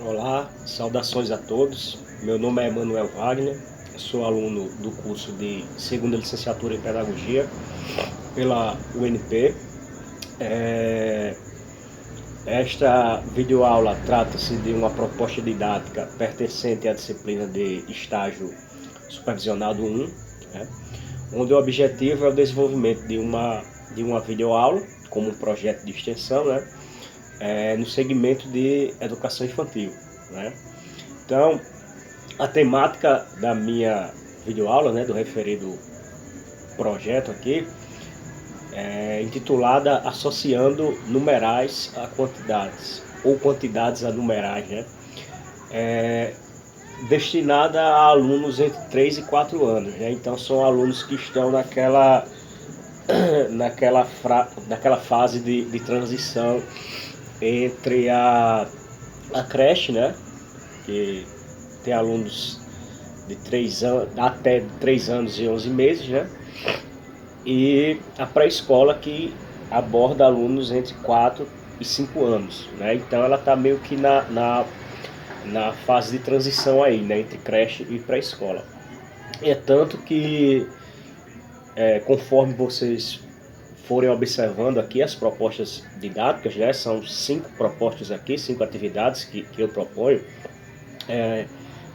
Olá, saudações a todos. Meu nome é Emanuel Wagner, sou aluno do curso de segunda licenciatura em Pedagogia pela UNP. É, Esta videoaula trata-se de uma proposta didática pertencente à disciplina de estágio supervisionado 1, né, onde o objetivo é o desenvolvimento de uma videoaula como um projeto de extensão, né, no segmento de educação infantil, né. Então, a temática da minha videoaula, né, do referido projeto aqui, é intitulada Associando Numerais a Quantidades, ou Quantidades a Numerais, né? É destinada a alunos entre 3 e 4 anos, né? Então são alunos que estão naquela fase de transição entre a creche, né? Que tem alunos de 3 anos, até 3 anos e 11 meses, né? E a pré-escola que aborda alunos entre 4 e 5 anos, né? Então ela está meio que na fase de transição aí, né? Entre creche e pré-escola. É tanto que, conforme vocês forem observando aqui as propostas didáticas, né? São 5 propostas aqui, 5 atividades que eu proponho. É,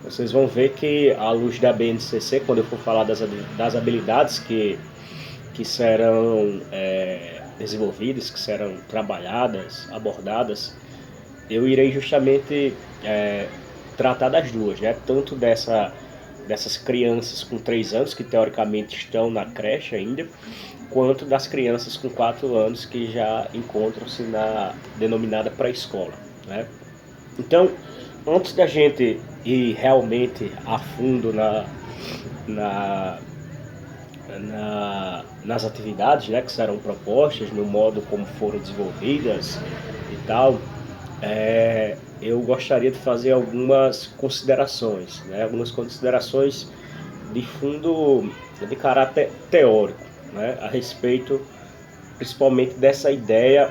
Vocês vão ver que, à luz da BNCC, quando eu for falar das habilidades que serão desenvolvidas, que serão trabalhadas, abordadas, eu irei justamente tratar das duas, né? Tanto dessas crianças com 3 anos, que teoricamente estão na creche ainda, quanto das crianças com 4 anos que já encontram-se na denominada pré-escola, né? Então, antes da gente ir realmente a fundo na, nas atividades, né, que serão propostas, no modo como foram desenvolvidas e tal, eu gostaria de fazer algumas considerações, né, algumas considerações de fundo, de caráter teórico, né, a respeito principalmente dessa ideia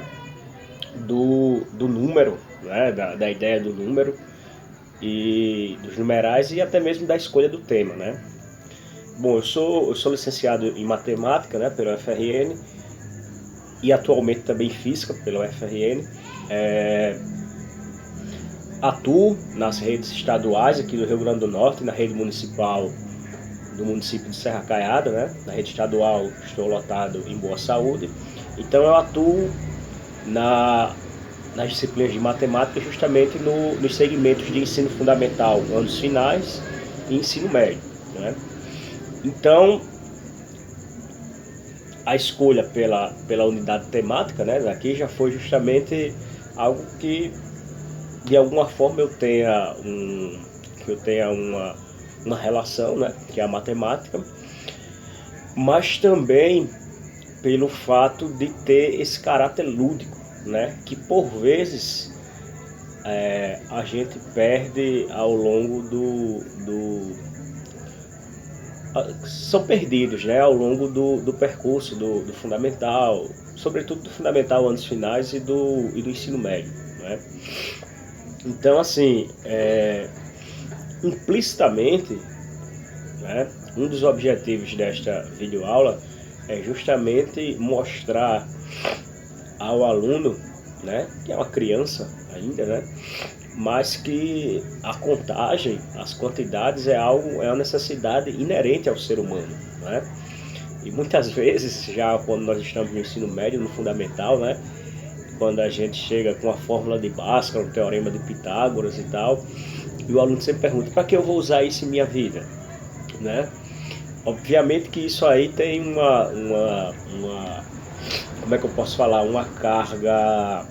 do número, né, da ideia do número e dos numerais e até mesmo da escolha do tema, né? Bom, eu sou licenciado em matemática, né, pela UFRN e atualmente também em física pela UFRN. É, Atuo nas redes estaduais aqui do Rio Grande do Norte, na rede municipal do município de Serra Caiada, né? Na rede estadual estou lotado em Boa Saúde. Então eu atuo na, nas disciplinas de matemática justamente nos segmentos de ensino fundamental, anos finais e ensino médio, né? Então, a escolha pela unidade temática, né, daqui já foi justamente algo que de alguma forma uma relação, né, que é a matemática, mas também pelo fato de ter esse caráter lúdico, né, que por vezes a gente perde ao longo são perdidos, né, ao longo do percurso do fundamental, sobretudo do fundamental anos finais e do ensino médio, né? Então, assim, implicitamente, né, um dos objetivos desta videoaula é justamente mostrar ao aluno, né, que é uma criança ainda, né, mas que a contagem, as quantidades é uma necessidade inerente ao ser humano, né? E muitas vezes, já quando nós estamos no ensino médio, no fundamental, né, quando a gente chega com a fórmula de Bhaskara, o teorema de Pitágoras e tal, e o aluno sempre pergunta: para que eu vou usar isso em minha vida, né? Obviamente que isso aí tem como é que eu posso falar, uma carga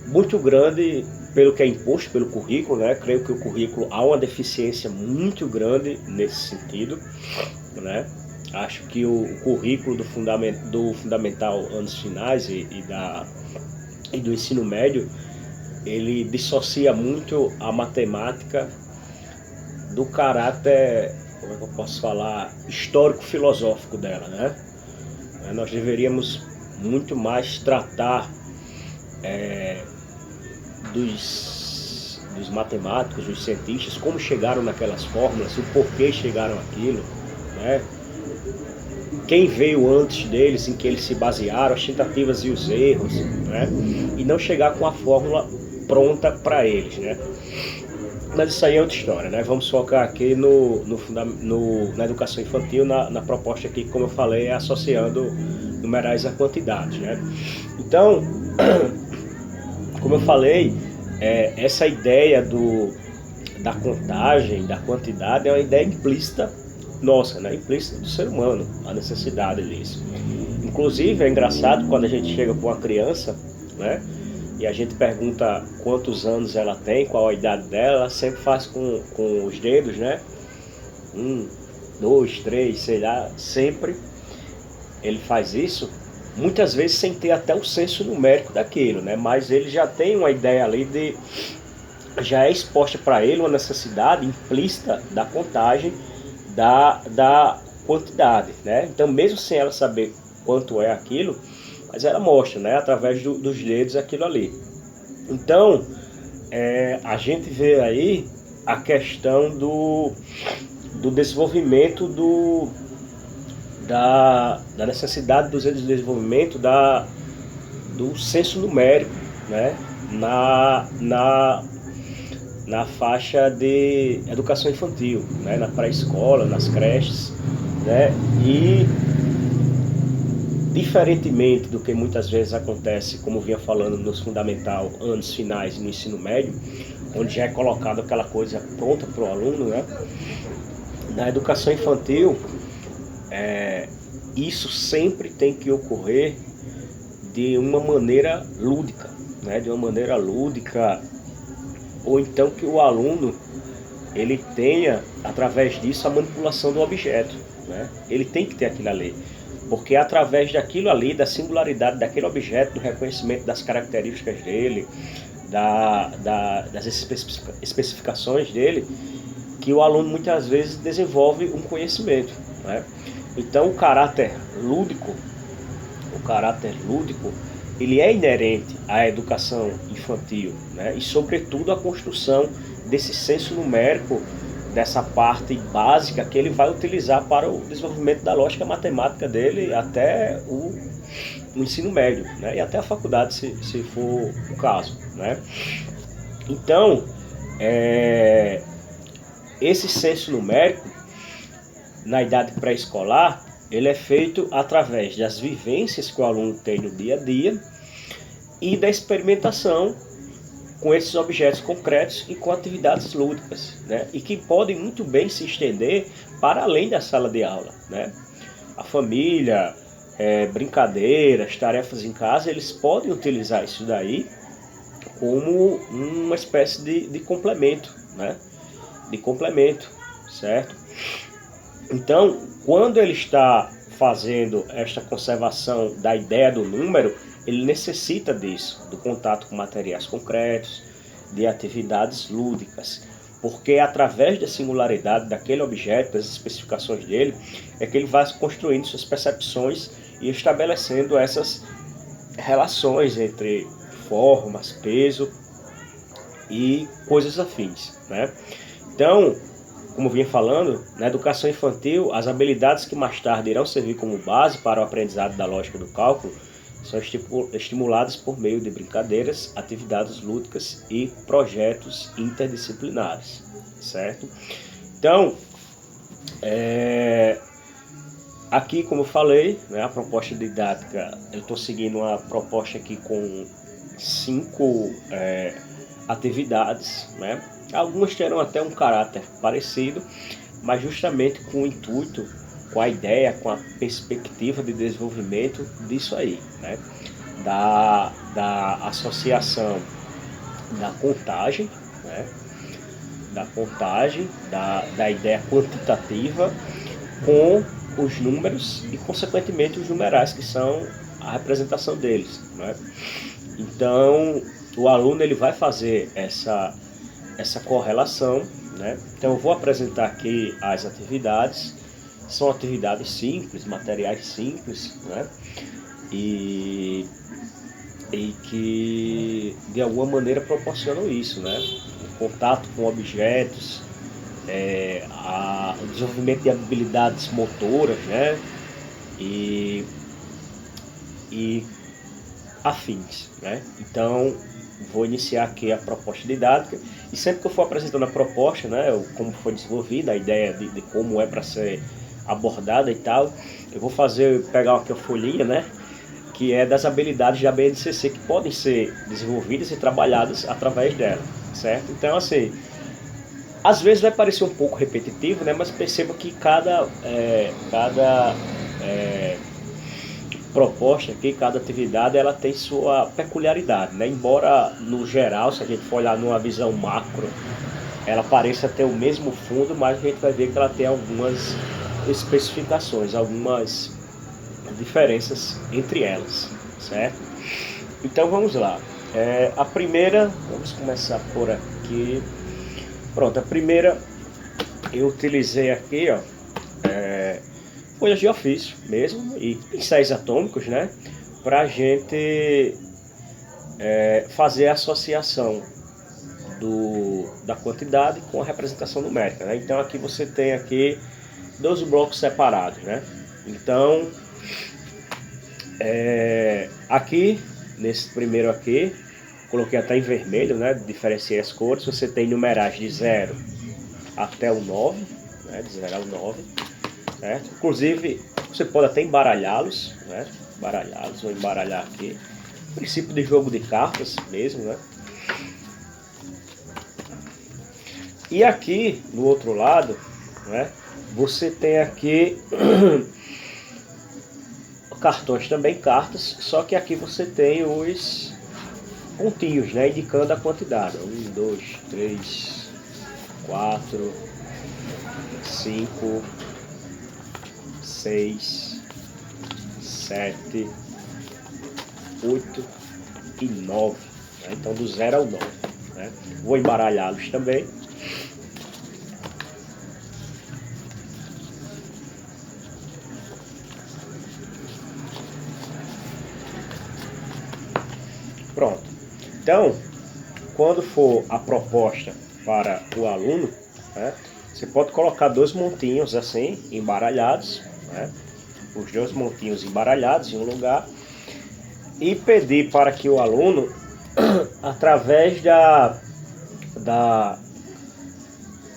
muito grande pelo que é imposto pelo currículo, né? Creio que o currículo há uma deficiência muito grande nesse sentido, né? Acho que o currículo do fundamental anos finais e do ensino médio, ele dissocia muito a matemática do caráter, como é que eu posso falar, histórico-filosófico dela, né? Nós deveríamos muito mais tratar dos matemáticos, dos cientistas, como chegaram naquelas fórmulas, o porquê chegaram àquilo, né? Quem veio antes deles, em que eles se basearam, as tentativas e os erros, né? E não chegar com a fórmula pronta para eles, né? Mas isso aí é outra história, né? Vamos focar aqui na educação infantil, na proposta aqui, como eu falei, é associando numerais a quantidades, né? Então, como eu falei, essa ideia da contagem, da quantidade, é uma ideia implícita nossa, né? Implícita do ser humano, a necessidade disso. Inclusive, é engraçado quando a gente chega para uma criança, né? E a gente pergunta quantos anos ela tem, qual a idade dela, ela sempre faz com os dedos, né? 1, 2, 3, sei lá, sempre ele faz isso, muitas vezes sem ter até o senso numérico daquilo, né? Mas ele já tem uma ideia ali já é exposta para ele uma necessidade implícita da contagem, da quantidade, né? Então, mesmo sem ela saber quanto é aquilo, mas ela mostra, né, através dos dedos aquilo ali. Então, a gente aí a questão do desenvolvimento da necessidade do desenvolvimento do senso numérico, né, na faixa de educação infantil, né, na pré-escola, nas creches, né, e diferentemente do que muitas vezes acontece, como vinha falando nos fundamental, anos finais e no ensino médio, onde já é colocado aquela coisa pronta para o aluno, né, na educação infantil, isso sempre tem que ocorrer de uma maneira lúdica, né, de uma maneira lúdica, ou então que o aluno ele tenha, através disso, a manipulação do objeto, né? Ele tem que ter aquilo ali, porque é através daquilo ali, da singularidade daquele objeto, do reconhecimento das características dele, das especificações dele, que o aluno muitas vezes desenvolve um conhecimento, né? Então o caráter lúdico, ele é inerente à educação infantil, né? E sobretudo a construção desse senso numérico, dessa parte básica que ele vai utilizar para o desenvolvimento da lógica matemática dele até o ensino médio, né? E até a faculdade, se for o caso, né? Então, esse senso numérico na idade pré-escolar, ele é feito através das vivências que o aluno tem no dia a dia e da experimentação com esses objetos concretos e com atividades lúdicas, né? E que podem muito bem se estender para além da sala de aula, né? A família, brincadeiras, tarefas em casa, eles podem utilizar isso daí como uma espécie de complemento, né? De complemento, certo? Então, quando ele está fazendo esta conservação da ideia do número, ele necessita disso, do contato com materiais concretos, de atividades lúdicas, porque é através da singularidade daquele objeto, das especificações dele, é que ele vai construindo suas percepções e estabelecendo essas relações entre formas, peso e coisas afins, né? Então, como vinha falando, na educação infantil, as habilidades que mais tarde irão servir como base para o aprendizado da lógica do cálculo são estimuladas por meio de brincadeiras, atividades lúdicas e projetos interdisciplinares, certo? Então, aqui, como eu falei, né, a proposta didática, eu estou seguindo uma proposta aqui com 5 atividades, né? Algumas terão até um caráter parecido, mas justamente com o intuito, com a ideia, com a perspectiva de desenvolvimento disso aí, né? Da associação da contagem, né? Da ideia quantitativa com os números e, consequentemente, os numerais, que são a representação deles, né? Então, o aluno ele vai fazer essa correlação, né? Então eu vou apresentar aqui as atividades, são atividades simples, materiais simples, né? e, e que de alguma maneira proporcionam isso, né? O contato com objetos, o desenvolvimento de habilidades motoras, né? E, e afins, né? Então, vou iniciar aqui a proposta didática e sempre que eu for apresentando a proposta, né, como foi desenvolvida, a ideia de como é para ser abordada e tal, eu vou pegar aqui a folhinha, né, que é das habilidades da BNCC que podem ser desenvolvidas e trabalhadas através dela, certo? Então, assim, às vezes vai parecer um pouco repetitivo, né, mas perceba que cada proposta aqui, cada atividade, ela tem sua peculiaridade, né? Embora no geral, se a gente for olhar numa visão macro, ela pareça ter o mesmo fundo, mas a gente vai ver que ela tem algumas especificações, algumas diferenças entre elas, certo? Então vamos lá. A primeira, vamos começar por aqui. Pronto, a primeira eu utilizei aqui, ó, folhas de ofício mesmo e pincéis atômicos, né, para a gente fazer a associação da quantidade com a representação numérica, né? Então aqui você tem aqui 12 blocos separados, né? Então aqui nesse primeiro aqui coloquei até em vermelho, né? Diferenciei as cores. Você tem numerais de 0 até o 9, né? De 0 ao 9. Certo? Inclusive, você pode até embaralhá-los, né? Embaralhá-los, vou embaralhar aqui. Princípio de jogo de cartas mesmo, né? E aqui, do outro lado, né? Você tem aqui cartões também, cartas, só que aqui você tem os pontinhos, né? Indicando a quantidade. 1, 2, 3, 4, 5... 6, 7, 8 e 9, né? Então do 0 ao 9, né? Vou embaralhá-los também. Pronto. Então, quando for a proposta para o aluno, né, você pode colocar 2 montinhos assim, embaralhados, né? Os 2 montinhos embaralhados em um lugar e pedir para que o aluno, através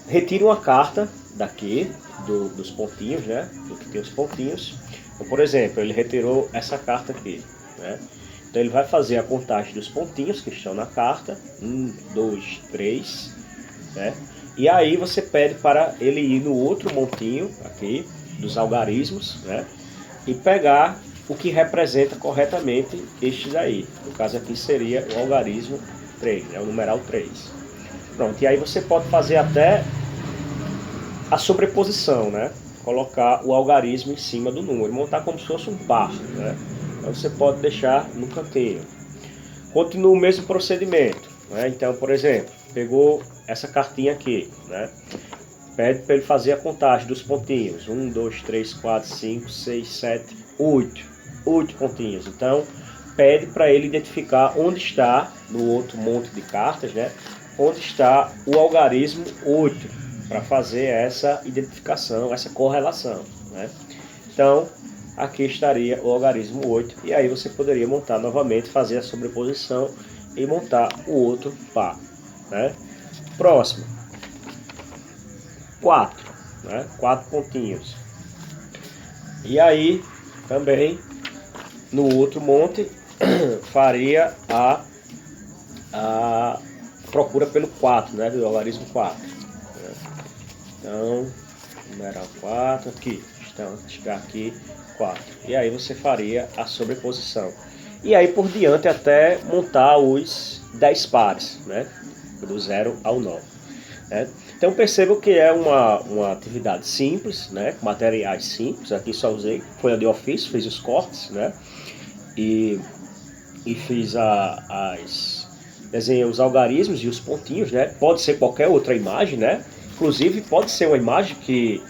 retire uma carta daqui dos pontinhos, né? Do que tem os pontinhos. Então, por exemplo, ele retirou essa carta aqui, né? Então ele vai fazer a contagem dos pontinhos que estão na carta, 1, 2, 3, né? E aí você pede para ele ir no outro montinho aqui dos algarismos, né? E pegar o que representa corretamente este daí. No caso aqui seria o algarismo 3, né? O numeral 3. Pronto, e aí você pode fazer até a sobreposição, né? Colocar o algarismo em cima do número, montar como se fosse um par, né? Então você pode deixar no cantinho. Continua o mesmo procedimento, né? Então, por exemplo, pegou essa cartinha aqui, né? Pede para ele fazer a contagem dos pontinhos. 1, 2, 3, 4, 5, 6, 7, 8. 8 pontinhos. Então, pede para ele identificar onde está, no outro monte de cartas, né? Onde está o algarismo 8, para fazer essa identificação, essa correlação, né? Então, aqui estaria o algarismo 8. E aí você poderia montar novamente, fazer a sobreposição e montar o outro par, né? Próximo. 4, né? 4 pontinhos. E aí, também, no outro monte, faria a procura pelo 4, né? Do algarismo 4. Né? Então, numeral 4, aqui, está aqui 4. E aí você faria a sobreposição. E aí por diante até montar os 10 pares, né? Do 0 ao 9. Né? Então percebo que é uma atividade simples, né? Com materiais simples. Aqui só usei folha de ofício, fiz os cortes, né? E fiz desenhei os algarismos e os pontinhos, né? Pode ser qualquer outra imagem, né? Inclusive pode ser uma imagem que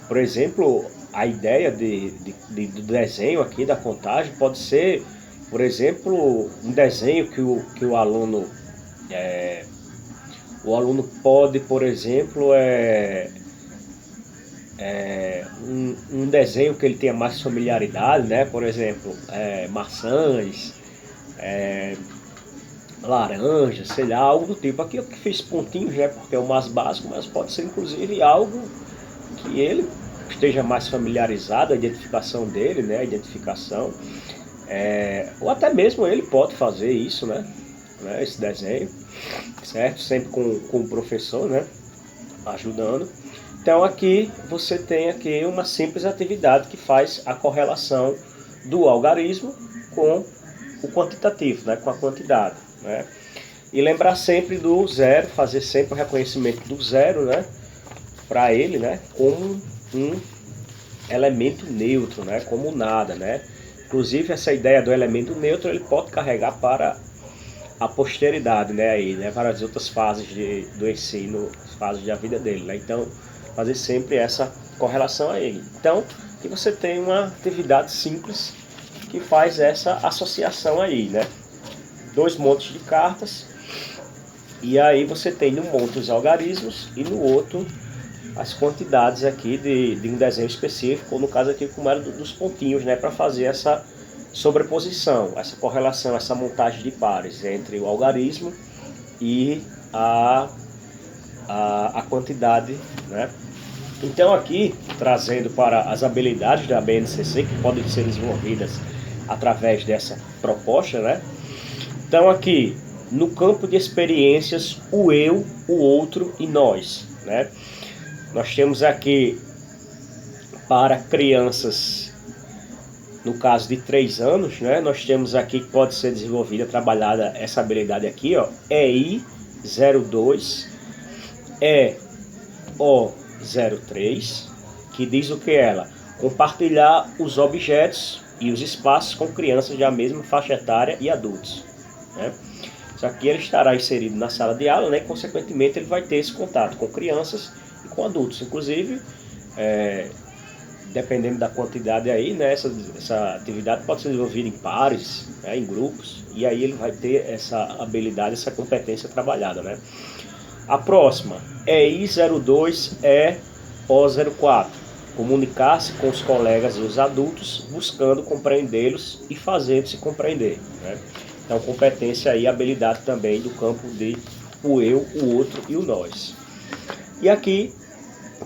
por exemplo, a ideia do desenho aqui, da contagem, pode ser, por exemplo, um desenho que o aluno pode, por exemplo, um desenho que ele tenha mais familiaridade, né? Por exemplo, maçãs, laranjas, sei lá, algo do tipo. Aqui eu que fiz pontinhos, né? Porque é o mais básico, mas pode ser inclusive algo que ele esteja mais familiarizado, a identificação dele, né? A identificação. Ou até mesmo ele pode fazer isso, né? Esse desenho, certo? Sempre com o professor, né? Ajudando. Então aqui você tem aqui uma simples atividade que faz a correlação do algarismo com o quantitativo, né? Com a quantidade, né? E lembrar sempre do zero, fazer sempre o reconhecimento do zero, né? Para ele, né? Como um elemento neutro, né? Como nada, né? Inclusive essa ideia do elemento neutro ele pode carregar para a posteridade, né? Aí, né? Para as outras fases do ensino, as fases da vida dele, né? Então fazer sempre essa correlação a ele. Então, aqui você tem uma atividade simples que faz essa associação aí, né? 2 montes de cartas, e aí você tem no monte os algarismos e no outro as quantidades aqui de um desenho específico, ou no caso aqui como era dos pontinhos, né? Para fazer essa sobreposição, essa correlação, essa montagem de pares entre o algarismo e a quantidade, né? Então aqui, trazendo para as habilidades da BNCC, que podem ser desenvolvidas através dessa proposta, né? Então aqui, no campo de experiências, o eu, o outro e nós, né? Nós temos aqui, para crianças, no caso de 3 anos, né? Nós temos aqui que pode ser desenvolvida, trabalhada essa habilidade aqui, ó, EI02, EO03, que diz o que ela? Compartilhar os objetos e os espaços com crianças da mesma faixa etária e adultos, né? Isso aqui ele estará inserido na sala de aula, né? E consequentemente ele vai ter esse contato com crianças e com adultos, inclusive dependendo da quantidade aí, né? Essa atividade pode ser desenvolvida em pares, né? Em grupos, e aí ele vai ter essa habilidade, essa competência trabalhada, né? A próxima é I02 EO04, comunicar-se com os colegas e os adultos, buscando compreendê-los e fazendo-se compreender, né? Então, competência e habilidade também do campo de o eu, o outro e o nós. E aqui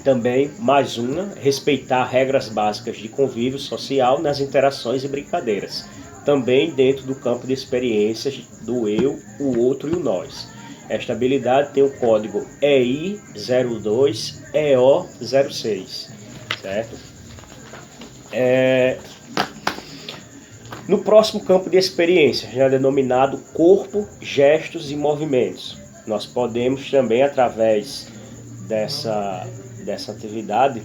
também mais uma, respeitar regras básicas de convívio social nas interações e brincadeiras, também dentro do campo de experiências do eu, o outro e o nós. Esta habilidade tem o código EI02EO06, certo? No próximo campo de experiência, já denominado corpo, gestos e movimentos, nós podemos também, através dessa atividade,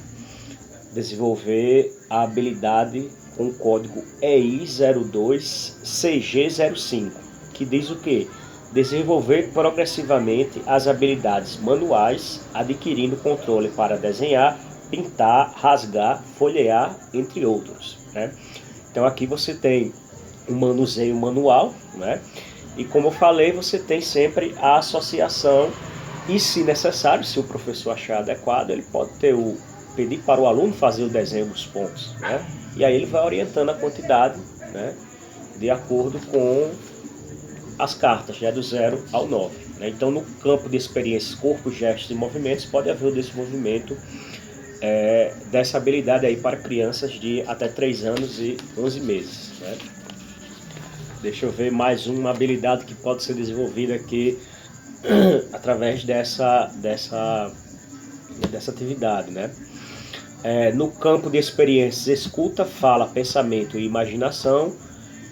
desenvolver a habilidade com o código EI02CG05, que diz o quê? Desenvolver progressivamente as habilidades manuais, adquirindo controle para desenhar, pintar, rasgar, folhear, entre outros, né? Então aqui você tem um manuseio manual, né? E como eu falei, você tem sempre a associação e, se necessário, se o professor achar adequado, ele pode pedir para o aluno fazer o desenho dos pontos, né? E aí ele vai orientando a quantidade, né? De acordo com as cartas, né? Do 0 ao 9, né? Então no campo de experiências, corpo, gestos e movimentos, pode haver o desenvolvimento dessa habilidade aí para crianças de até 3 anos e 11 meses, né? Deixa eu ver mais uma habilidade que pode ser desenvolvida aqui através dessa atividade, né? No campo de experiências, escuta, fala, pensamento e imaginação,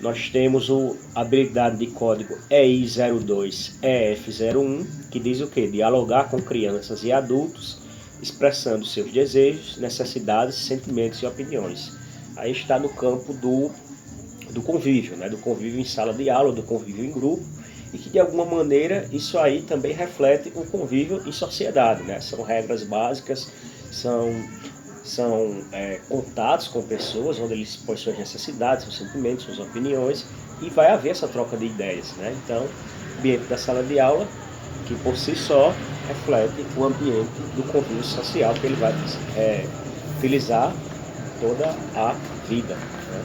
nós temos a habilidade de código EI02EF01, que diz o quê? Dialogar com crianças e adultos, expressando seus desejos, necessidades, sentimentos e opiniões. Aí está no campo do convívio, né? Do convívio em sala de aula, do convívio em grupo, e que de alguma maneira isso aí também reflete o convívio em sociedade, né? São regras básicas, são são contatos com pessoas, onde eles põem suas necessidades, seus sentimentos, suas opiniões, e vai haver essa troca de ideias, né? Então, o ambiente da sala de aula, que por si só reflete o ambiente do convívio social que ele vai utilizar toda a vida, né?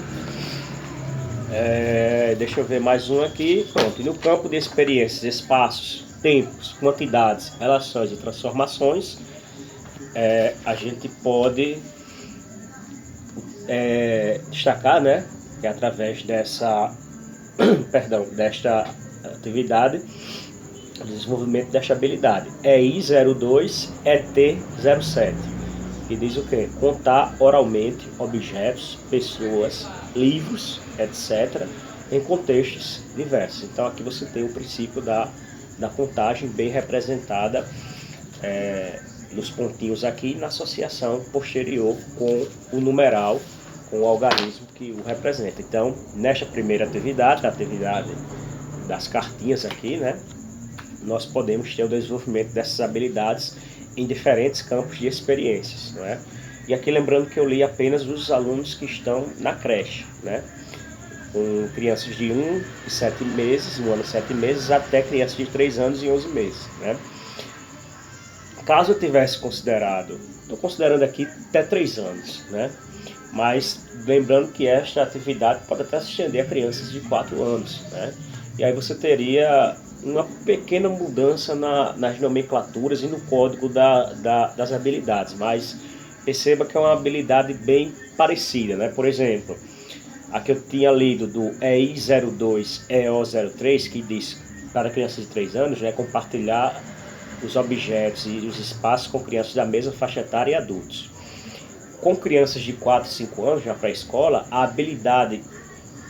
Deixa eu ver mais um aqui. Pronto. E no campo de experiências, espaços, tempos, quantidades, relações e transformações, a gente pode destacar, né, que através dessa, desta atividade, o desenvolvimento desta habilidade. EI 02, ET 07. Que diz o quê? Contar oralmente objetos, pessoas, livros, etc., em contextos diversos. Então aqui você tem o princípio da contagem bem representada nos pontinhos aqui, na associação posterior com o numeral, com o algarismo que o representa. Então, nesta primeira atividade, a atividade das cartinhas aqui, né, nós podemos ter o desenvolvimento dessas habilidades em diferentes campos de experiências, não é? E aqui lembrando que eu li apenas os alunos que estão na creche, né? Com crianças de 1 e 7 meses, 1 ano e 7 meses, até crianças de 3 anos e 11 meses, né? Caso eu tivesse considerado, estou considerando aqui até 3 anos, né? Mas lembrando que esta atividade pode até se estender a crianças de 4 anos, né? E aí você teria uma pequena mudança nas nomenclaturas e no código das habilidades, mas perceba que é uma habilidade bem parecida, né? Por exemplo, a que eu tinha lido do EI 02, EO 03, que diz para crianças de 3 anos, né, compartilhar os objetos e os espaços com crianças da mesma faixa etária e adultos. Com crianças de 4 e 5 anos, já pré-escola, a habilidade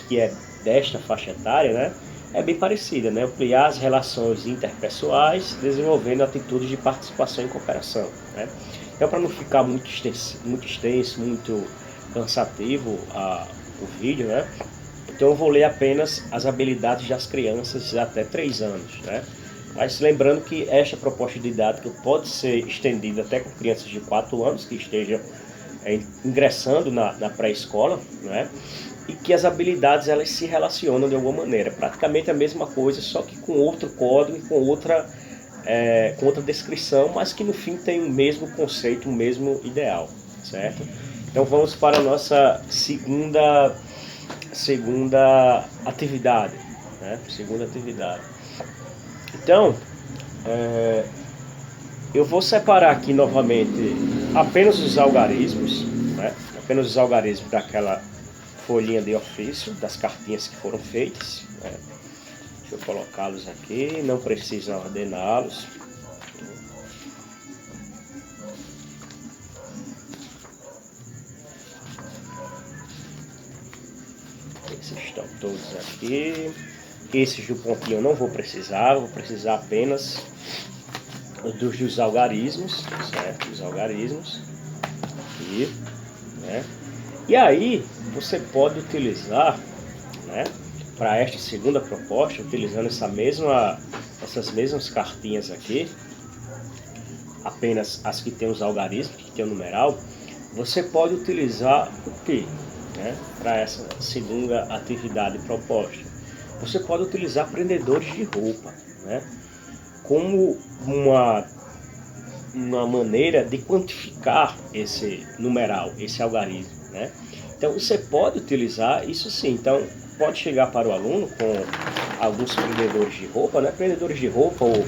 que é desta faixa etária, né, é bem parecida, né? Ampliar as relações interpessoais, desenvolvendo atitudes de participação e cooperação, né? Então, para não ficar muito extenso, muito cansativo o vídeo, né? Então eu vou ler apenas as habilidades das crianças até 3 anos, né? Mas lembrando que esta proposta didática pode ser estendida até com crianças de 4 anos que estejam ingressando na pré-escola, né? E que as habilidades elas se relacionam de alguma maneira, praticamente a mesma coisa, só que com outro código e com outra descrição, mas que no fim tem o mesmo conceito, o mesmo ideal, certo? Então vamos para a nossa segunda atividade, né? Segunda atividade. Então, eu vou separar aqui novamente apenas os algarismos, né? Apenas os algarismos daquela folhinha de ofício, das cartinhas que foram feitas, né? Deixa eu colocá-los aqui, não precisa ordená-los. Esses estão todos aqui. Esses do pontinho eu não vou precisar apenas dos algarismos, certo? Os algarismos aqui, né? E aí você pode utilizar, né, para esta segunda proposta, utilizando essas mesmas cartinhas aqui, apenas as que tem os algarismos, que tem o numeral, você pode utilizar o que, né, para essa segunda atividade proposta? Você pode utilizar prendedores de roupa, né, como uma maneira de quantificar esse numeral, esse algarismo, né? Então você pode utilizar isso sim. Então pode chegar para o aluno com alguns prendedores de roupa, né? Prendedores de roupa, ou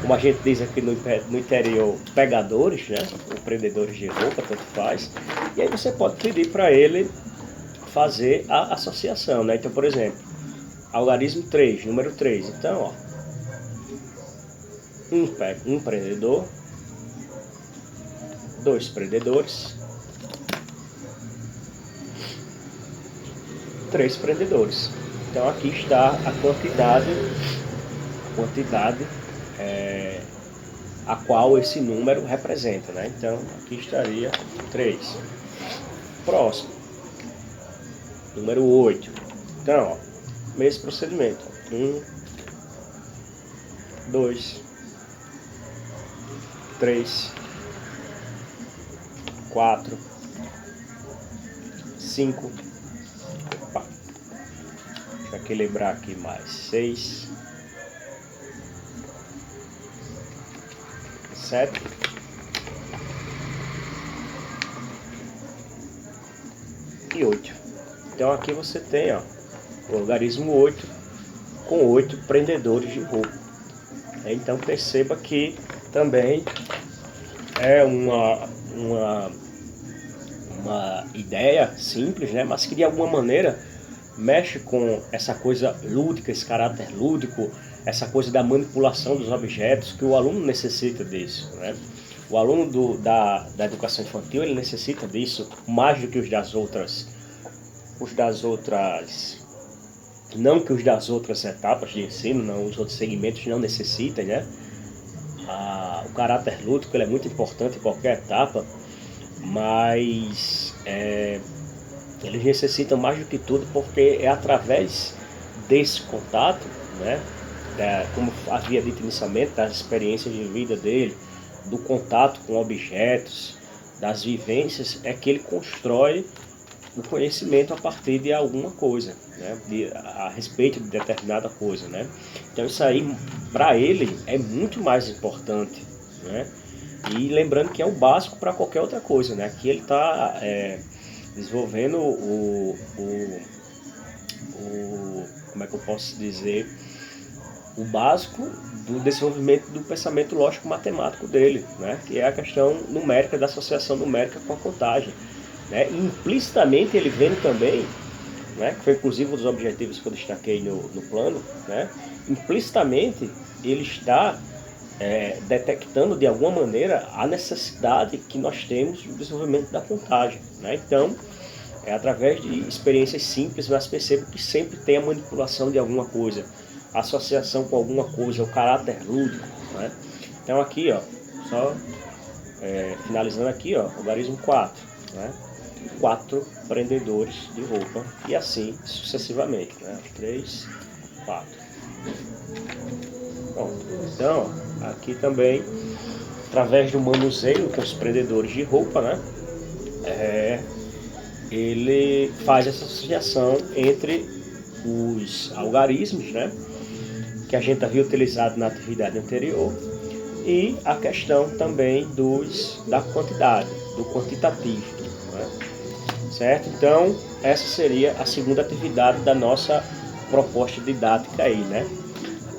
como a gente diz aqui no interior, pegadores, né? Ou prendedores de roupa, tanto faz. E aí você pode pedir para ele fazer a associação, né? Então, por exemplo, algarismo 3, número 3. Então, ó, um prendedor, 2 prendedores, 3 prendedores. Então aqui está a quantidade a qual esse número representa, né? Então aqui estaria 3. Próximo, número 8. Então, ó, mesmo procedimento. 1, 2, 3, 4, 5. Opa. Deixa eu equilibrar aqui mais. 6. 7. E 8. Então aqui você tem, ó, o algarismo 8 com 8 prendedores de roupa. Então perceba que também é uma ideia simples, né? Mas que de alguma maneira mexe com essa coisa lúdica, esse caráter lúdico, essa coisa da manipulação dos objetos, que o aluno necessita disso, né? O aluno da educação infantil, ele necessita disso mais do que os das outras, não que os das outras etapas de ensino, não, os outros segmentos não necessitem, né? O caráter lúdico ele é muito importante em qualquer etapa, mas eles necessitam mais do que tudo, porque é através desse contato, né, como havia dito inicialmente, das experiências de vida dele, do contato com objetos, das vivências, é que ele constrói o conhecimento a partir de alguma coisa, né, a respeito de determinada coisa, né? Então isso aí, para ele, é muito mais importante, né? E lembrando que é o básico para qualquer outra coisa, né? Aqui ele está desenvolvendo como é que eu posso dizer, o básico do desenvolvimento do pensamento lógico-matemático dele, né? Que é a questão numérica, da associação numérica com a contagem, né? E implicitamente ele vendo também, né, que foi inclusive um dos objetivos que eu destaquei no plano, né? Implicitamente ele está detectando de alguma maneira a necessidade que nós temos do desenvolvimento da contagem, né? Então, através de experiências simples, mas percebo que sempre tem a manipulação de alguma coisa, a associação com alguma coisa, o caráter lúdico, né? Então aqui, ó, só finalizando aqui, ó, algarismo 4, né? 4 prendedores de roupa e assim sucessivamente, né? 3, 4. Bom, então, aqui também, através do manuseio com os prendedores de roupa, né? Ele faz essa associação entre os algarismos, né, que a gente havia utilizado na atividade anterior, e a questão também da quantidade, do quantitativo, né? Certo? Então, essa seria a segunda atividade da nossa proposta didática aí, né?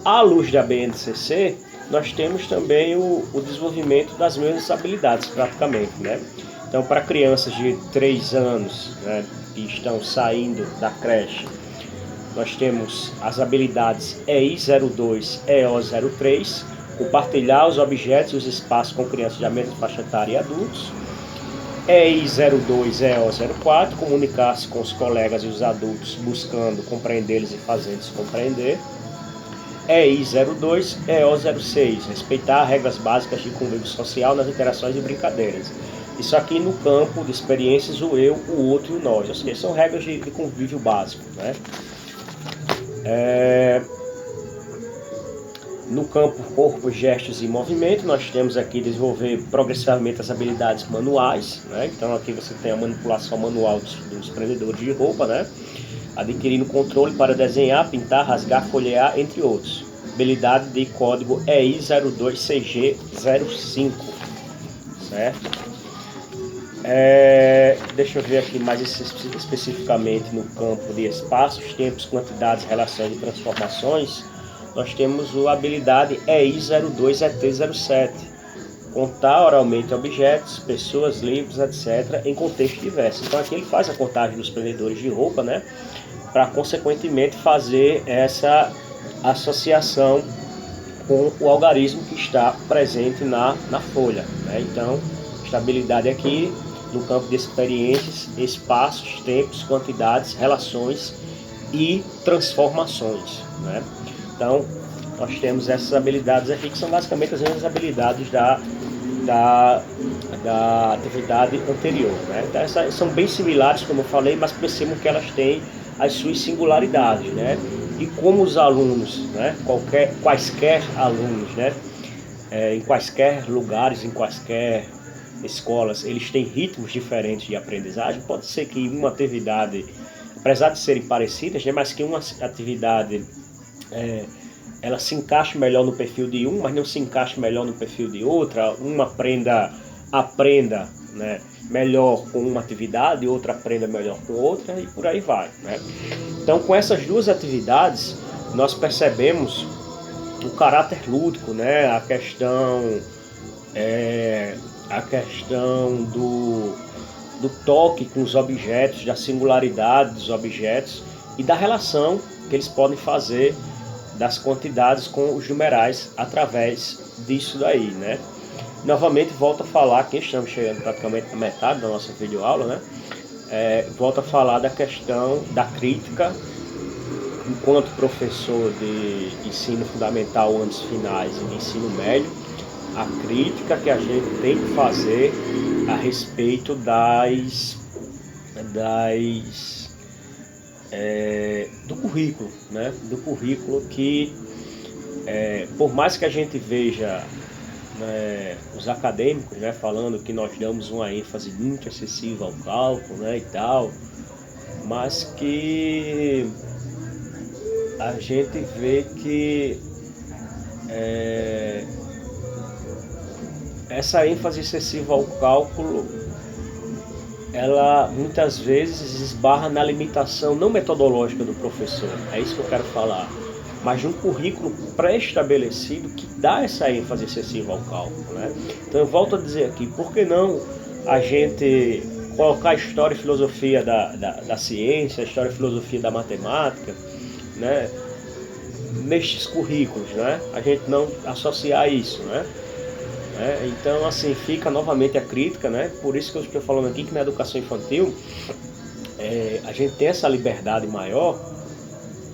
À luz da BNCC, nós temos também o desenvolvimento das mesmas habilidades, praticamente, né? Então, para crianças de 3 anos, né, que estão saindo da creche, nós temos as habilidades EI02, EO03, compartilhar os objetos e os espaços com crianças da mesma faixa etária e adultos. EI02, EO04, comunicar-se com os colegas e os adultos, buscando compreendê-los e fazendo-se compreender. EI02, EO06, respeitar regras básicas de convívio social nas interações e brincadeiras. Isso aqui no campo de experiências, o eu, o outro e o nós, ou seja, são regras de convívio básico, né? No campo corpo, gestos e movimento, nós temos aqui desenvolver progressivamente as habilidades manuais, né? Então aqui você tem a manipulação manual dos prendedores de roupa, né? Adquirindo controle para desenhar, pintar, rasgar, folhear, entre outros. Habilidade de código EI02CG05, certo? Deixa eu ver aqui mais especificamente no campo de espaços, tempos, quantidades, relações e transformações. Nós temos a habilidade EI02ET07, contar oralmente objetos, pessoas, livros, etc., em contexto diverso. Então aqui ele faz a contagem dos prendedores de roupa, né, para consequentemente fazer essa associação com o algarismo que está presente na folha, né? Então, esta habilidade aqui no campo de experiências, espaços, tempos, quantidades, relações e transformações, né? Então, nós temos essas habilidades aqui que são basicamente as mesmas habilidades da atividade anterior, né? Então, essas são bem similares, como eu falei, mas percebam que elas têm as suas singularidades, né? E como os alunos, né? Quaisquer alunos, né? Em quaisquer lugares, em quaisquer escolas, eles têm ritmos diferentes de aprendizagem. Pode ser que uma atividade, apesar de serem parecidas, né, mas que uma atividade ela se encaixe melhor no perfil de um, mas não se encaixe melhor no perfil de outra. Uma aprenda, né, melhor com uma atividade, outra aprenda melhor com outra, e por aí vai, né? Então, com essas duas atividades, nós percebemos o caráter lúdico, né? A questão do toque com os objetos, da singularidade dos objetos e da relação que eles podem fazer das quantidades com os numerais através disso daí, né? Novamente volto a falar, aqui estamos chegando praticamente na metade da nossa videoaula, né? Volto a falar da questão da crítica enquanto professor de ensino fundamental, anos finais e de ensino médio, a crítica que a gente tem que fazer a respeito do currículo, né? Do currículo que, por mais que a gente veja, né, os acadêmicos, né, falando que nós damos uma ênfase muito excessiva ao cálculo, né, e tal, mas que a gente vê que essa ênfase excessiva ao cálculo, ela muitas vezes esbarra na limitação não metodológica do professor, é isso que eu quero falar, mas de um currículo pré-estabelecido que dá essa ênfase excessiva ao cálculo, né? Então eu volto a dizer aqui, por que não a gente colocar a história e filosofia da ciência, a história e filosofia da matemática, né, nestes currículos, né? A gente não associar isso, né? Então, assim, fica novamente a crítica, né? Por isso que eu estou falando aqui que na educação infantil a gente tem essa liberdade maior,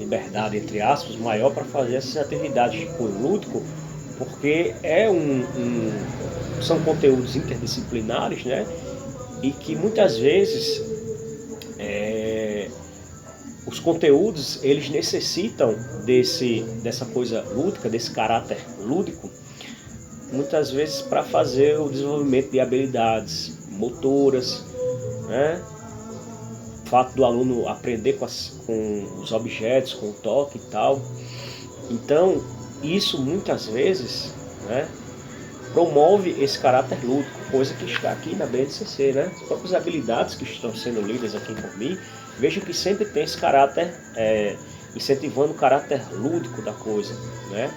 liberdade entre aspas, maior para fazer essas atividades de cunho lúdico, porque são conteúdos interdisciplinares, né? E que muitas vezes os conteúdos eles necessitam dessa coisa lúdica, desse caráter lúdico, muitas vezes para fazer o desenvolvimento de habilidades motoras, né? O fato do aluno aprender com os objetos, com o toque e tal. Então, isso muitas vezes, né, promove esse caráter lúdico, coisa que está aqui na BNCC, né? As próprias habilidades que estão sendo lidas aqui por mim, vejo que sempre tem esse caráter, incentivando o caráter lúdico da coisa, né?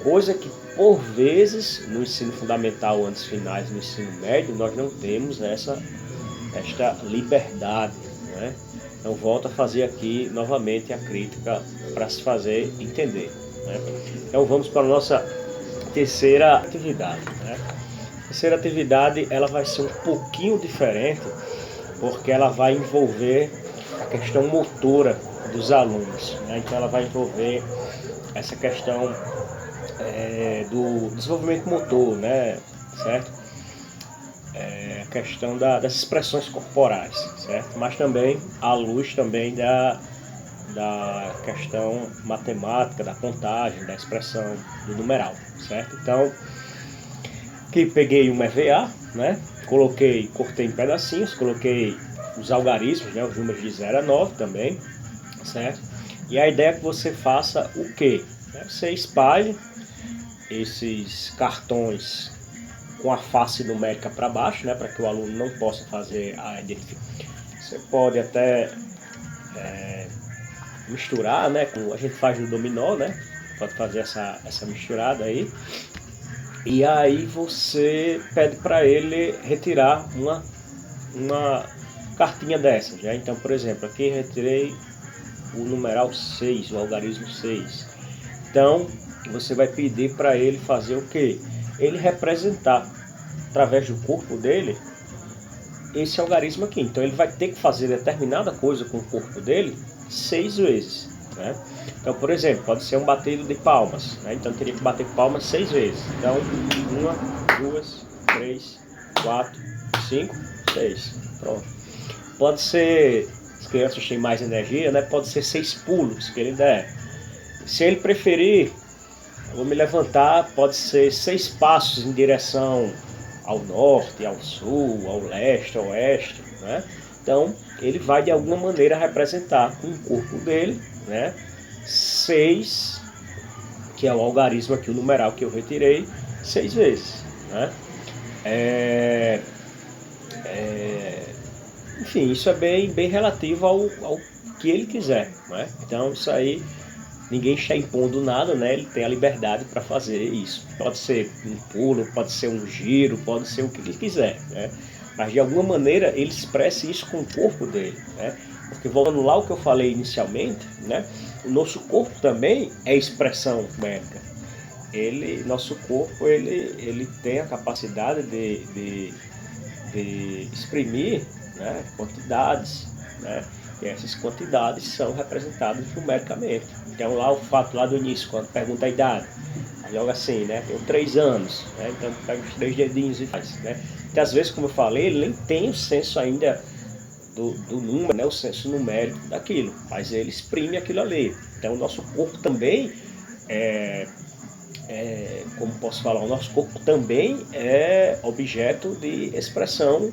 Coisa que, por vezes, no ensino fundamental, anos finais, no ensino médio, nós não temos esta liberdade, né? Então, volto a fazer aqui, novamente, a crítica para se fazer entender, né? Então, vamos para a nossa terceira atividade, né? A terceira atividade, ela vai ser um pouquinho diferente, porque ela vai envolver a questão motora dos alunos, né? Então, ela vai envolver essa questão do desenvolvimento motor, né, certo? A questão das expressões corporais, certo? Mas também à luz também da questão matemática, da contagem, da expressão do numeral, certo? Então, aqui peguei uma EVA, né? Cortei em pedacinhos, coloquei os algarismos, né, os números de 0 a 9 também, certo? E a ideia é que você faça o quê? Você espalhe esses cartões com a face numérica para baixo, né, para que o aluno não possa fazer a identificação. Você pode até misturar, né, como a gente faz no dominó, né, pode fazer essa misturada aí. E aí você pede para ele retirar uma cartinha dessas, né? Então, por exemplo, aqui retirei o numeral 6, o algarismo 6. Então, você vai pedir para ele fazer o quê? Ele representar, através do corpo dele, esse algarismo aqui. Então, ele vai ter que fazer determinada coisa com o corpo dele 6 vezes, né? Então, por exemplo, pode ser um batido de palmas, né? Então, teria que bater palmas 6 vezes. Então, 1, 2, 3, 4, 5, 6. Pronto. Pode ser, as crianças têm mais energia, né? Pode ser 6 pulos que ele der. Se ele preferir, eu vou me levantar, pode ser 6 passos em direção ao norte, ao sul, ao leste, ao oeste, né? Então, ele vai de alguma maneira representar com o corpo dele, né? 6, que é o algarismo aqui, o numeral que eu retirei, 6 vezes, né? Enfim, isso é bem relativo ao que ele quiser, né? Então, isso aí, ninguém está impondo nada, né? Ele tem a liberdade para fazer isso. Pode ser um pulo, pode ser um giro, pode ser o que ele quiser, né? Mas de alguma maneira ele expressa isso com o corpo dele, né? Porque voltando lá ao que eu falei inicialmente, né? O nosso corpo também é expressão numérica. Nosso corpo, ele tem a capacidade de exprimir, né, quantidades, né? E essas quantidades são representadas numericamente. Então lá o fato lá do início, quando pergunta a idade, aí joga assim, né? Tenho 3 anos, né? Então pega os 3 dedinhos e faz, né? Então às vezes, como eu falei, ele nem tem o senso ainda do número, né? O senso numérico daquilo, mas ele exprime aquilo ali. Então o nosso corpo também como posso falar, o nosso corpo também é objeto de expressão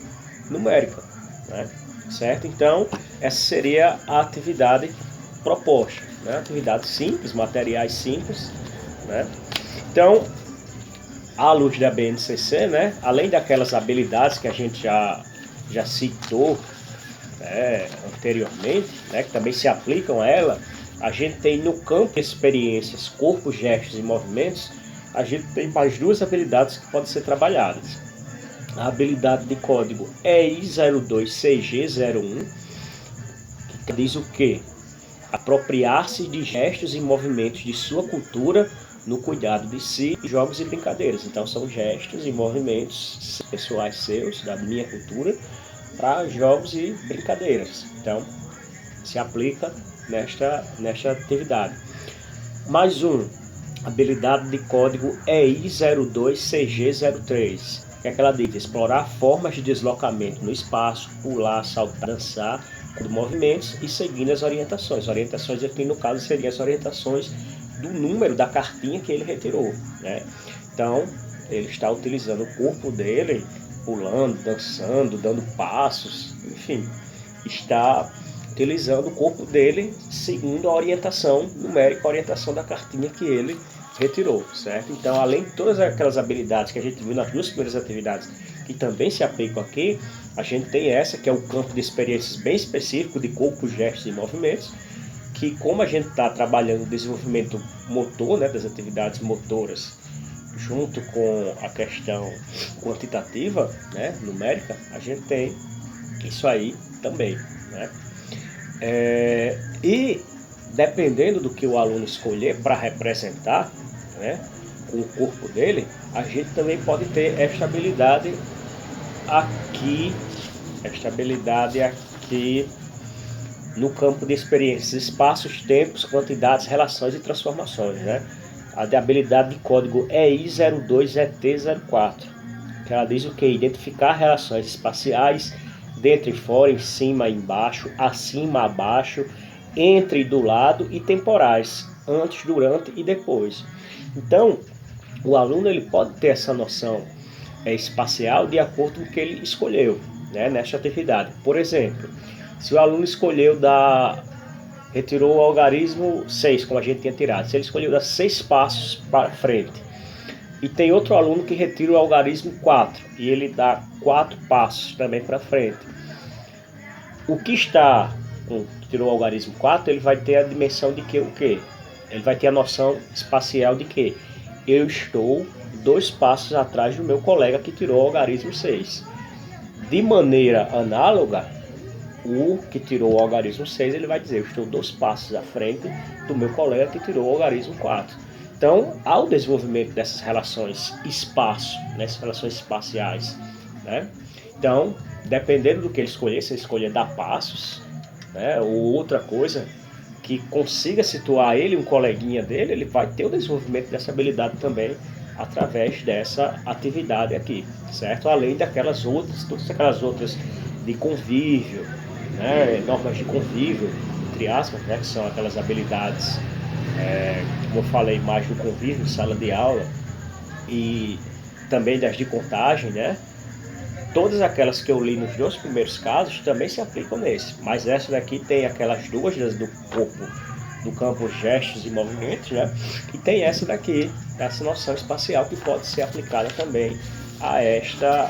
numérica, né? Certo? Então, essa seria a atividade proposta, né? Atividade simples, materiais simples, né? Então, à luz da BNCC, né? Além daquelas habilidades que a gente já citou, né, anteriormente, né, que também se aplicam a ela, a gente tem no campo de experiências, corpos, gestos e movimentos, a gente tem mais 2 habilidades que podem ser trabalhadas. A habilidade de código EI02CG01, que diz o quê? Apropriar-se de gestos e movimentos de sua cultura no cuidado de si, jogos e brincadeiras. Então são gestos e movimentos pessoais seus, da minha cultura, para jogos e brincadeiras. Então se aplica nesta atividade. Mais habilidade de código EI02CG03, que é aquela diz: explorar formas de deslocamento no espaço, pular, saltar, dançar, com movimentos e seguindo as orientações. Orientações aqui no caso seriam as orientações do número da cartinha que ele retirou, né? Então ele está utilizando o corpo dele, pulando, dançando, dando passos, enfim, está utilizando o corpo dele segundo a orientação numérica, a orientação da cartinha que ele retirou, certo? Então, além de todas aquelas habilidades que a gente viu nas 2 primeiras atividades, que também se aplicam aqui, a gente tem essa, que é o campo de experiências bem específico de corpo, gestos e movimentos, que como a gente está trabalhando o desenvolvimento motor, né, das atividades motoras, junto com a questão quantitativa, né, numérica, a gente tem isso aí também, né? E dependendo do que o aluno escolher para representar, né, com o corpo dele, a gente também pode ter esta habilidade aqui no campo de experiências, espaços, tempos, quantidades, relações e transformações, né? A de habilidade de código EI02ET04, que ela diz o que? Identificar relações espaciais dentro e fora, em cima e embaixo, acima, abaixo, entre e do lado e temporais, antes, durante e depois. Então, o aluno ele pode ter essa noção espacial de acordo com o que ele escolheu, né, nesta atividade. Por exemplo, se o aluno retirou o algarismo 6, como a gente tinha tirado, se ele escolheu dar 6 passos para frente, e tem outro aluno que retira o algarismo 4, e ele dá 4 passos também para frente, o que tirou o algarismo 4, ele vai ter a dimensão de que o quê? Ele vai ter a noção espacial de que eu estou 2 passos atrás do meu colega que tirou o algarismo 6. De maneira análoga, o que tirou o algarismo 6, ele vai dizer: eu estou 2 passos à frente do meu colega que tirou o algarismo 4. Então, há o desenvolvimento dessas relações espaço, nessas relações espaciais, né? Então, dependendo do que ele escolher, se ele escolher dar passos, né, ou outra coisa que consiga situar ele, um coleguinha dele, ele vai ter o desenvolvimento dessa habilidade também através dessa atividade aqui, certo? Além daquelas outras, todas aquelas outras de convívio, né, normas de convívio, entre aspas, né, que são aquelas habilidades, como eu falei, mais do convívio, sala de aula, e também das de contagem, né? Todas aquelas que eu li nos 2 primeiros casos também se aplicam nesse, mas essa daqui tem aquelas duas do corpo, do campo gestos e movimentos, né? E tem essa daqui, essa noção espacial que pode ser aplicada também a esta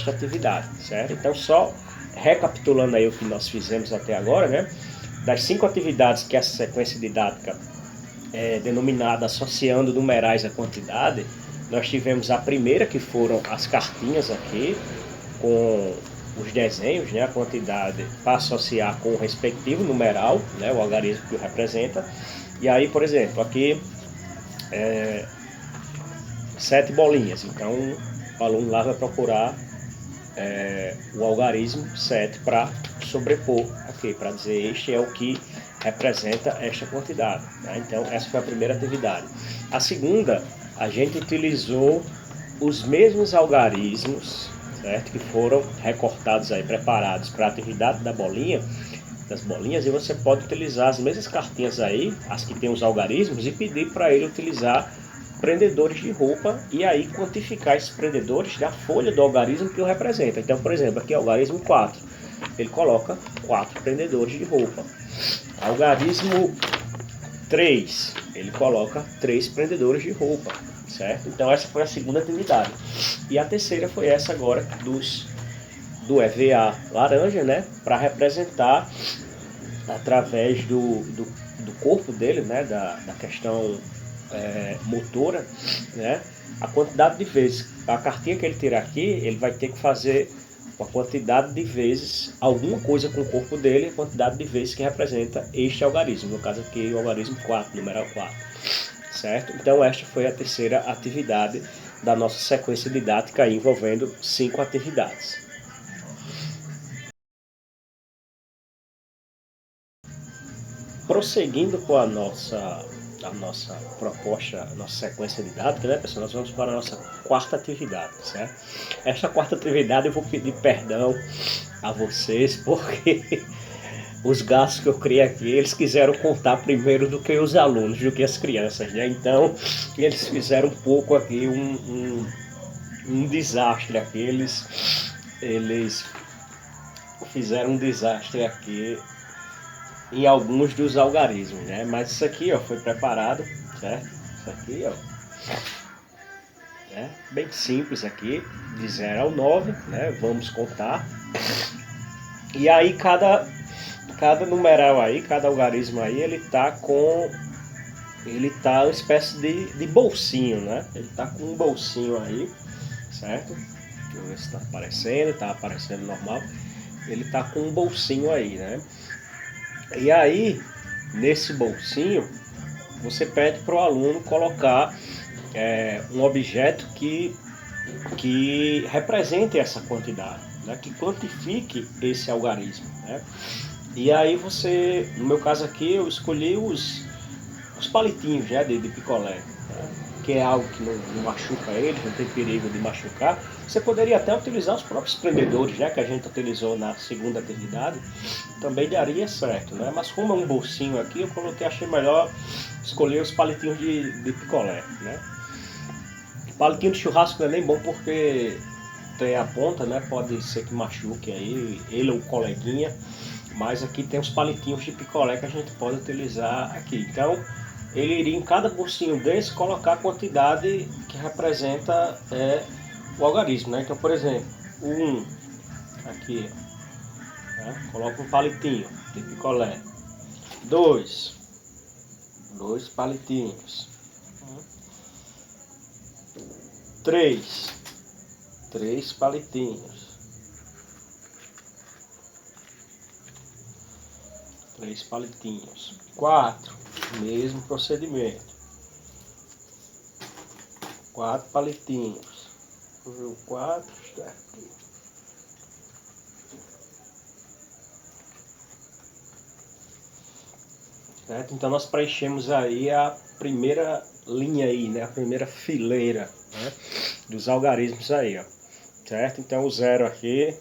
atividade, certo? Então, só recapitulando aí o que nós fizemos até agora, né? Das 5 atividades que essa sequência didática é denominada associando numerais à quantidade, nós tivemos a primeira, que foram as cartinhas aqui, com os desenhos, né, a quantidade para associar com o respectivo numeral, né, o algarismo que o representa. E aí, por exemplo, aqui 7 bolinhas, então o aluno lá vai procurar o algarismo 7 para sobrepor aqui, para dizer este é o que representa esta quantidade, né? Então essa foi a primeira atividade. A segunda, a gente utilizou os mesmos algarismos, certo? Que foram recortados aí, preparados para a atividade da bolinha, das bolinhas, e você pode utilizar as mesmas cartinhas aí, as que tem os algarismos, e pedir para ele utilizar prendedores de roupa e aí quantificar esses prendedores da folha do algarismo que o representa. Então, por exemplo, aqui é o algarismo 4, ele coloca 4 prendedores de roupa. Algarismo 3, ele coloca 3 prendedores de roupa, certo? Então essa foi a segunda atividade. E a terceira foi essa agora do EVA laranja, né? Para representar através do corpo dele, né? Da questão motora, né? A quantidade de vezes, a cartinha que ele tirar aqui, ele vai ter que fazer a quantidade de vezes, alguma coisa com o corpo dele, a quantidade de vezes que representa este algarismo, no caso aqui o algarismo 4, numeral 4, certo? Então esta foi a terceira atividade da nossa sequência didática envolvendo 5 atividades. Prosseguindo com a nossa proposta, a nossa sequência didática, né, pessoal? Nós vamos para a nossa quarta atividade, certo? Esta quarta atividade eu vou pedir perdão a vocês, porque os gastos que eu criei aqui, eles quiseram contar primeiro do que os alunos, do que as crianças, né? Então, eles fizeram um pouco aqui um desastre aqui, eles fizeram um desastre aqui em alguns dos algarismos, né? Mas isso aqui, ó, foi preparado, certo? Isso aqui, ó, bem simples aqui, de 0 ao 9, né? Vamos contar. E aí cada numeral aí, cada algarismo aí, ele tá uma espécie de bolsinho, né? Ele tá com um bolsinho aí, certo? Deixa eu ver se tá aparecendo normal. Ele tá com um bolsinho aí, né? E aí, nesse bolsinho, você pede para o aluno colocar um objeto que represente essa quantidade, né? Que quantifique esse algarismo, né? E aí você, no meu caso aqui, eu escolhi os palitinhos, né, de picolé, né? Que é algo que não machuca eles, não tem perigo de machucar. Você poderia até utilizar os próprios prendedores, né, que a gente utilizou na segunda atividade, também daria certo, né? Mas como é um bolsinho aqui, achei melhor escolher os palitinhos de picolé, né? Palitinho de churrasco não é nem bom porque tem a ponta, né? Pode ser que machuque aí, ele ou o coleguinha, mas aqui tem os palitinhos de picolé que a gente pode utilizar aqui. Então, ele iria em cada bolsinho desse colocar a quantidade que representa o algarismo, né? Então, por exemplo, o 1 aqui, né? Coloca um palitinho de picolé. 2 palitinhos. 3 palitinhos. 3 palitinhos. 4, mesmo procedimento. 4 palitinhos. O 4 está aqui. Certo? Então nós preenchemos aí a primeira linha aí, né? A primeira fileira, né, dos algarismos aí, ó. Certo? Então o 0 aqui,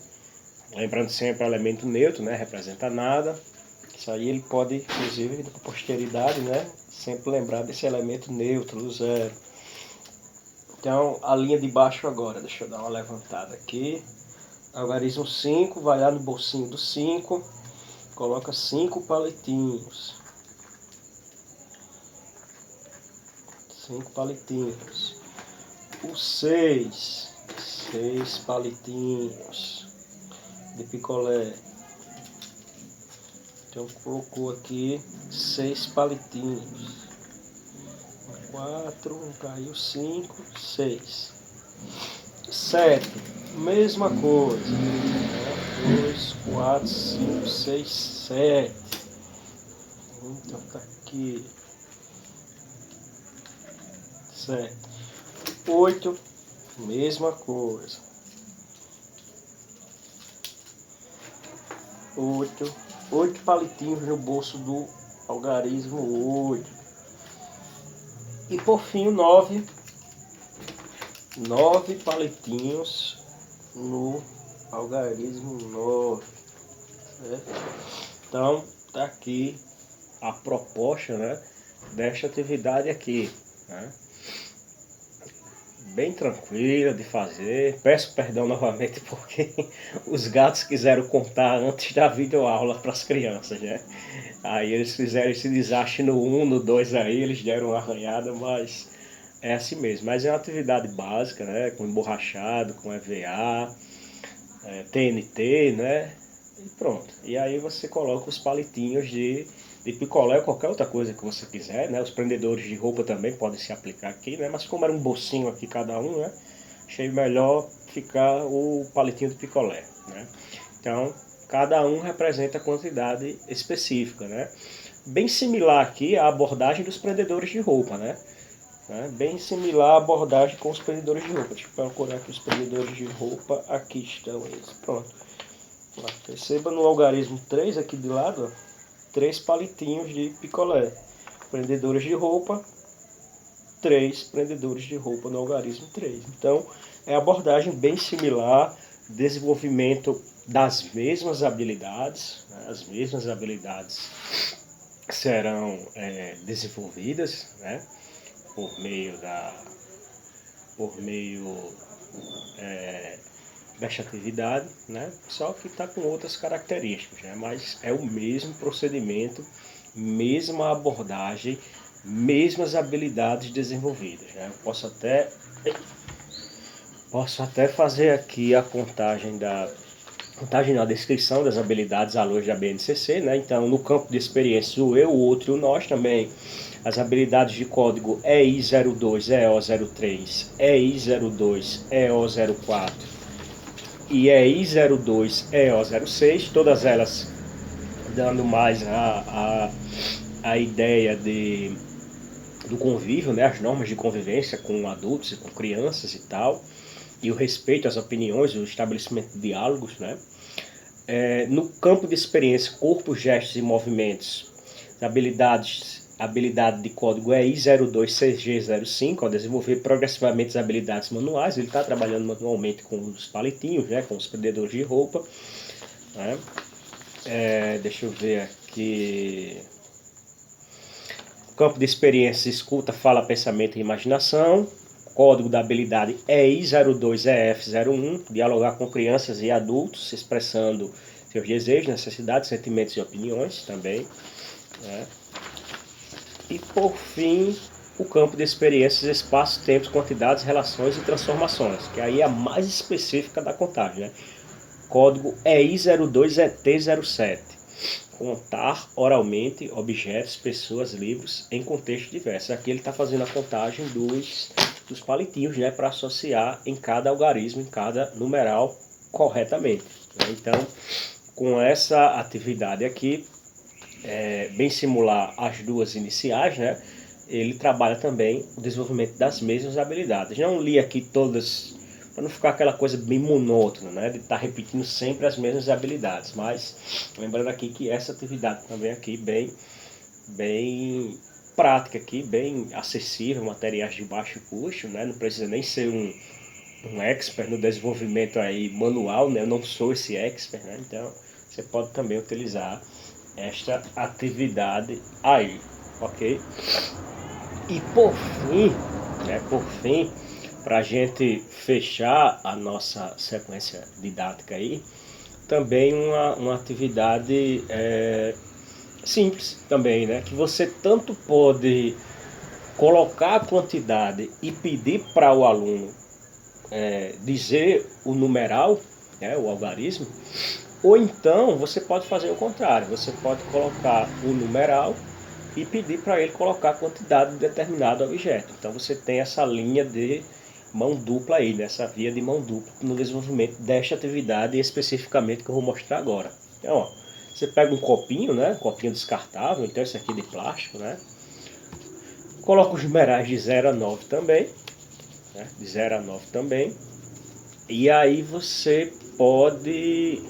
lembrando sempre o elemento neutro, né? Representa nada. Isso aí ele pode, inclusive, para a posteridade, né? Sempre lembrar desse elemento neutro, do 0. Então, a linha de baixo agora, deixa eu dar uma levantada aqui. Algarismo 5, vai lá no bolsinho do 5, coloca 5 palitinhos. 5 palitinhos. O 6 palitinhos de picolé. Então colocou aqui 6 palitinhos. 4, um caiu, 5, 6. 7, mesma coisa. 2, 4, 5, 6, 7. Então tá aqui. 7. 8, mesma coisa. 8 palitinhos no bolso do algarismo 8. E por fim o 9 palitinhos no algarismo 9. Certo? Então tá aqui a proposta, né, desta atividade aqui, né? Bem tranquila de fazer. Peço perdão novamente porque os gatos quiseram contar antes da videoaula para as crianças, né? Aí eles fizeram esse desastre no 1, no 2 aí, eles deram uma arranhada, mas é assim mesmo. Mas é uma atividade básica, né? Com emborrachado, com EVA, TNT, né? E pronto. E aí você coloca os palitinhos de picolé ou qualquer outra coisa que você quiser, né? Os prendedores de roupa também podem se aplicar aqui, né? Mas como era um bolsinho aqui cada um, né? Achei melhor ficar o palitinho de picolé, né? Então, cada um representa a quantidade específica, né? Bem similar aqui à abordagem dos prendedores de roupa, né? Bem similar à abordagem com os prendedores de roupa. Deixa eu procurar aqui os prendedores de roupa. Aqui estão eles. Pronto. Perceba no algarismo 3 aqui de lado, ó, 3 palitinhos de picolé. Prendedores de roupa, 3 prendedores de roupa no algarismo 3. Então, é abordagem bem similar, desenvolvimento das mesmas habilidades, né? As mesmas habilidades serão desenvolvidas, né? por meio desta atividade, né? Só que está com outras características, né? Mas é o mesmo procedimento, mesma abordagem, mesmas habilidades desenvolvidas, né? Eu posso até fazer aqui a contagem na descrição das habilidades à luz da BNCC, né? Então, no campo de experiência, o eu, o outro e o nós também. As habilidades de código EI02, EO03, EI02, EO04 e EI02, EO06, todas elas dando mais a ideia do convívio, né? As normas de convivência com adultos e com crianças e tal, e o respeito às opiniões, o estabelecimento de diálogos, né? No campo de experiência, corpos, gestos e movimentos, habilidade de código é I02CG05, desenvolver progressivamente as habilidades manuais. Ele está trabalhando manualmente com os palitinhos, né, com os prendedores de roupa. Né? Deixa eu ver aqui. Campo de experiência, escuta, fala, pensamento e imaginação. Código da habilidade é I02EF01, dialogar com crianças e adultos, expressando seus desejos, necessidades, sentimentos e opiniões também. Né? E por fim, o campo de experiências, espaços, tempos, quantidades, relações e transformações, que aí é a mais específica da contagem. Né? Código é I02ET07. Contar oralmente objetos, pessoas, livros em contextos diversos. Aqui ele está fazendo a contagem dos palitinhos, né, para associar em cada algarismo, em cada numeral corretamente. Né? Então, com essa atividade aqui, bem simular as duas iniciais, né, ele trabalha também o desenvolvimento das mesmas habilidades. Não li aqui todas, para não ficar aquela coisa bem monótona, né, de estar repetindo sempre as mesmas habilidades, mas lembrando aqui que essa atividade também aqui bem prática aqui, bem acessível, materiais de baixo custo, né, não precisa nem ser um expert no desenvolvimento aí manual, né, eu não sou esse expert, né, então você pode também utilizar esta atividade aí, ok? E por fim, para a gente fechar a nossa sequência didática aí, também uma atividade simples também, né? Que você tanto pode colocar a quantidade e pedir para o aluno dizer o numeral, né, o algarismo, ou então você pode fazer o contrário, você pode colocar o numeral e pedir para ele colocar a quantidade de determinado objeto. Então você tem essa linha de mão dupla aí, né? Essa via de mão dupla no desenvolvimento desta atividade especificamente que eu vou mostrar agora. Então, ó, você pega um copinho, né? Um copinho descartável, então esse aqui de plástico, né? Coloca os numerais de 0 a 9 também, né? De 0 a 9 também. E aí você pode,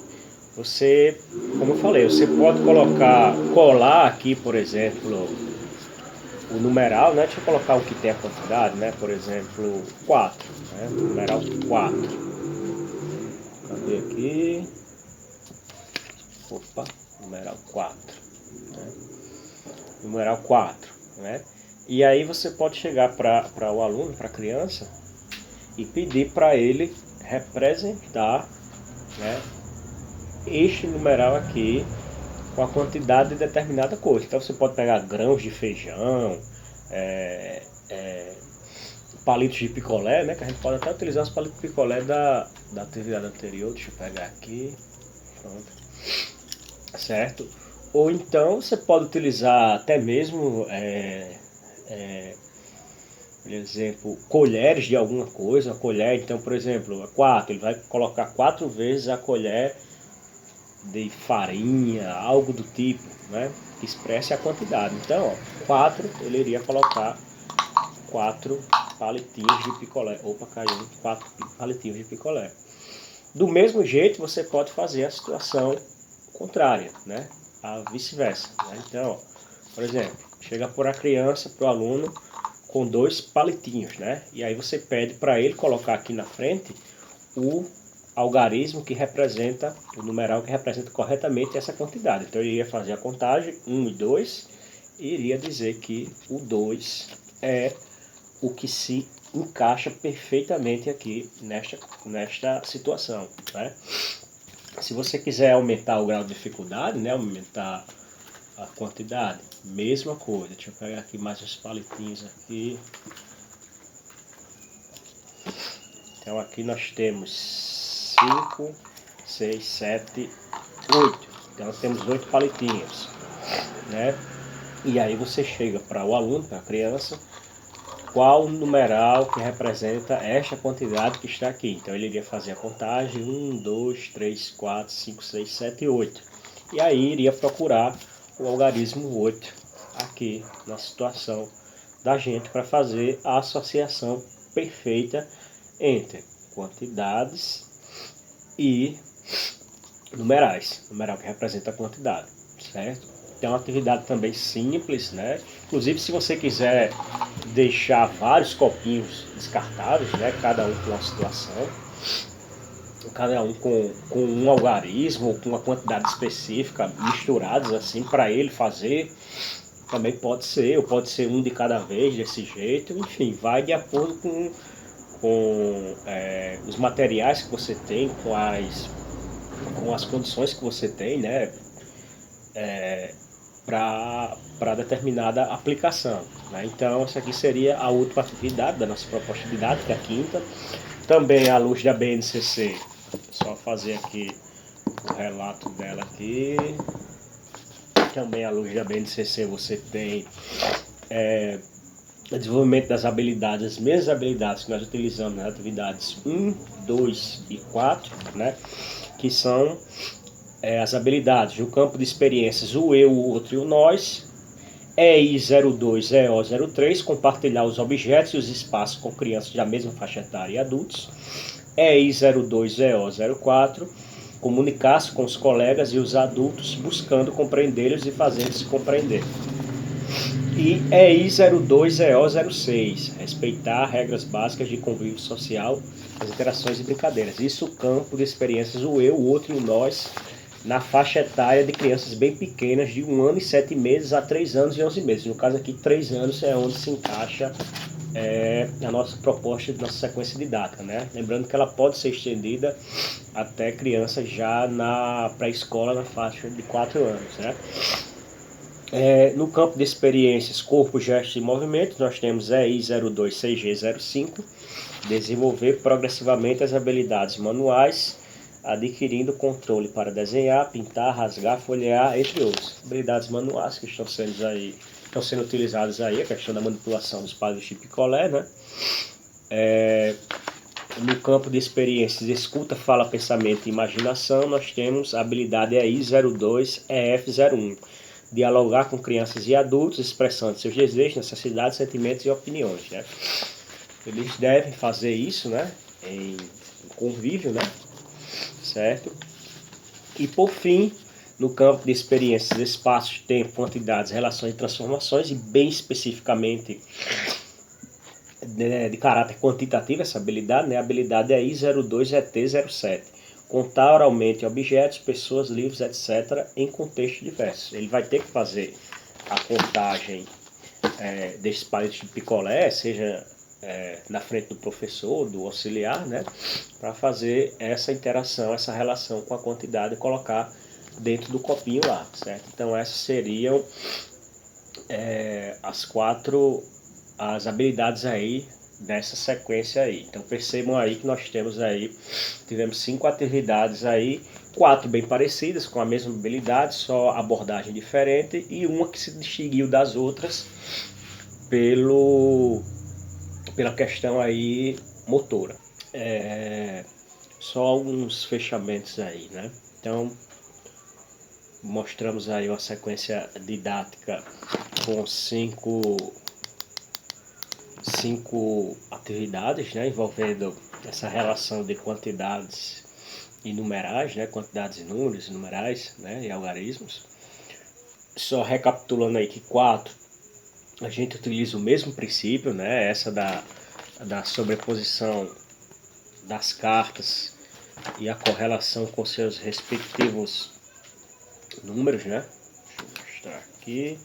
como eu falei, você pode colar aqui, por exemplo, o numeral, né? Deixa eu colocar o que tem a quantidade, né? Por exemplo, 4, né? Numeral 4. Cadê aqui? Opa, numeral 4. Né? Numeral 4, né? E aí você pode chegar para o aluno, para a criança, e pedir para ele representar, né, este numeral aqui com a quantidade de determinada coisa. Então você pode pegar grãos de feijão, palitos de picolé, né, que a gente pode até utilizar os palitos de picolé da atividade anterior. Deixa eu pegar aqui, pronto, certo? Ou então você pode utilizar até mesmo por exemplo, colheres de alguma coisa, colher, então, por exemplo, 4, ele vai colocar 4 vezes a colher de farinha, algo do tipo, né, que expresse a quantidade. Então, ó, 4, ele iria colocar 4 palitinhos de picolé. Opa, caiu, 4 palitinhos de picolé. Do mesmo jeito, você pode fazer a situação contrária, né, a vice-versa, né? Então, ó, por exemplo, chega por a criança, para o aluno, com 2 palitinhos, né? E aí você pede para ele colocar aqui na frente o algarismo que representa, o numeral que representa corretamente essa quantidade. Então ele iria fazer a contagem, 1 e 2, e iria dizer que o 2 é o que se encaixa perfeitamente aqui nesta situação, né? Se você quiser aumentar o grau de dificuldade, né? Aumentar a quantidade, mesma coisa. Deixa eu pegar aqui mais uns palitinhos aqui. Então aqui nós temos 5, 6, 7, 8. Então nós temos 8 palitinhos, né? E aí você chega para o aluno, para a criança, qual o numeral que representa esta quantidade que está aqui. Então ele iria fazer a contagem 1, 2, 3, 4, 5, 6, 7, 8. E aí iria procurar o algarismo 8 aqui na situação da gente para fazer a associação perfeita entre quantidades e numerais, numeral que representa a quantidade, certo? Então é uma atividade também simples, né? Inclusive se você quiser deixar vários copinhos descartáveis, né? Cada um com uma situação, cada um com um algarismo ou com uma quantidade específica misturados assim para ele fazer, também pode ser, ou pode ser um de cada vez desse jeito, enfim, vai de acordo com os materiais que você tem, com as condições que você tem, né, para determinada aplicação, né? Então essa aqui seria a última atividade da nossa proposta didática, a quinta. Também à luz da BNCC, só fazer aqui o relato dela aqui. Também à luz da BNCC você tem o desenvolvimento das habilidades, as mesmas habilidades que nós utilizamos nas atividades 1, 2 e 4, né? Que são as habilidades no campo de experiências, o eu, o outro e o nós. EI02, EO03, compartilhar os objetos e os espaços com crianças da mesma faixa etária e adultos. EI02, EO04, comunicar-se com os colegas e os adultos, buscando compreendê-los e fazendo-se compreender. E EI02, EO06, respeitar regras básicas de convívio social, as interações e brincadeiras. Isso o campo de experiências, o eu, o outro e o nós, na faixa etária de crianças bem pequenas, de 1 ano e 7 meses a 3 anos e 11 meses. No caso aqui, 3 anos é onde se encaixa a nossa proposta, nossa sequência didática, né? Lembrando que ela pode ser estendida até crianças já na pré-escola, na faixa de 4 anos, né? No campo de experiências, corpo, gestos e movimentos, nós temos EI 02, CG 05, desenvolver progressivamente as habilidades manuais, adquirindo controle para desenhar, pintar, rasgar, folhear, entre outros. Habilidades manuais que estão sendo utilizadas aí, a questão da manipulação dos palilhos de picolé, né? No campo de experiências, escuta, fala, pensamento e imaginação, nós temos a habilidade EI 02, EF01, dialogar com crianças e adultos, expressando seus desejos, necessidades, sentimentos e opiniões, né? Eles devem fazer isso, né, em convívio, né, certo? E por fim, no campo de experiências, espaços, tempo, quantidades, relações e transformações, e bem especificamente de caráter quantitativo essa habilidade, né? A habilidade é I02ET07. Contar oralmente objetos, pessoas, livros, etc., em contextos diversos. Ele vai ter que fazer a contagem desses palitos de picolé, seja na frente do professor, do auxiliar, né? Para fazer essa interação, essa relação com a quantidade e colocar dentro do copinho lá, certo? Então essas seriam as habilidades aí nessa sequência aí. Então percebam aí que nós tivemos 5 atividades aí, 4 bem parecidas, com a mesma habilidade, só abordagem diferente, e uma que se distinguiu das outras pela questão aí motora. Só alguns fechamentos aí, né? Então mostramos aí uma sequência didática com cinco atividades, né, envolvendo essa relação de quantidades e numerais, né, quantidades e números, numerais, né, e algarismos. Só recapitulando aí que 4, a gente utiliza o mesmo princípio, né, essa da sobreposição das cartas e a correlação com seus respectivos números, né. Deixa eu mostrar aqui.